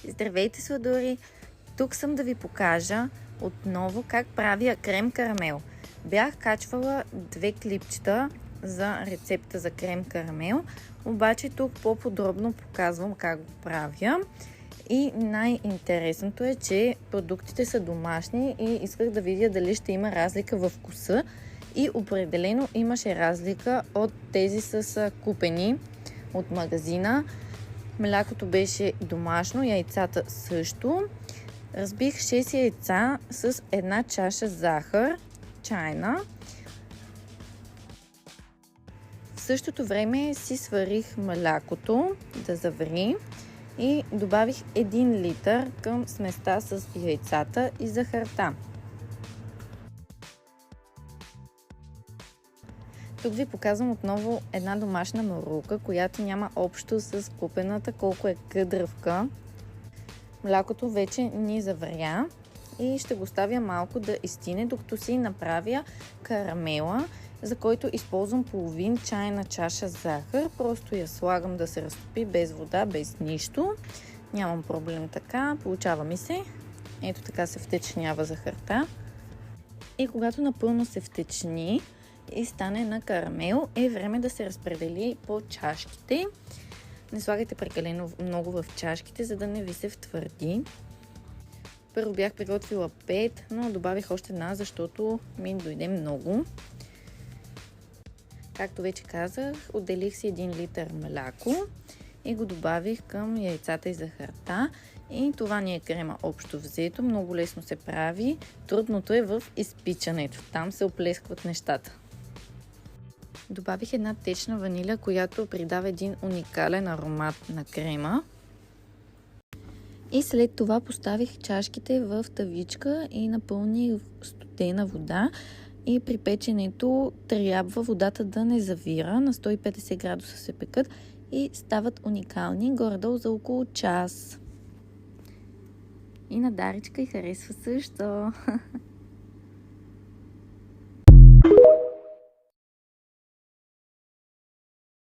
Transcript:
Здравейте, сладури! Тук съм да ви покажа отново как правя крем карамел. Бях качвала 2 клипчета за рецепта за крем карамел, обаче тук по-подробно показвам как го правя. И най-интересното е, че продуктите са домашни и исках да видя дали ще има разлика във вкуса. И определено имаше разлика от тези с купени от магазина. Млякото беше домашно, яйцата също. Разбих 6 яйца с 1 чаша захар, чайна. В същото време си сварих млякото да заври и добавих 1 литър към сместа с яйцата и захарта. Тук ви показвам отново една домашна морулка, която няма общо с купената, колко е къдръвка. Млякото вече ни завря и ще го ставя малко да изстине, докато си направя карамела, за който използвам половин чайна чаша захар. Просто я слагам да се разтопи без вода, без нищо. Нямам проблем така, получава ми се. Ето така се втечнява захарта. И когато напълно се втечни и стане на карамел, е време да се разпредели по чашките. Не слагайте прекалено много в чашките, за да не ви се втвърди. Първо бях приготвила 5, но добавих още една, защото ми дойде много. Както вече казах, отделих си 1 литър мляко и го добавих към яйцата и захарта. И това ни е крема общо взето. Много лесно се прави. Трудното е в изпичането. Там се оплескват нещата. Добавих една течна ваниля, която придава един уникален аромат на крема. И след това поставих чашките в тавичка и напълних студена вода. И при печенето трябва водата да не завира, на 150 градуса се пекат и стават уникални, горе-долу за около час. И на Даричка й харесва също.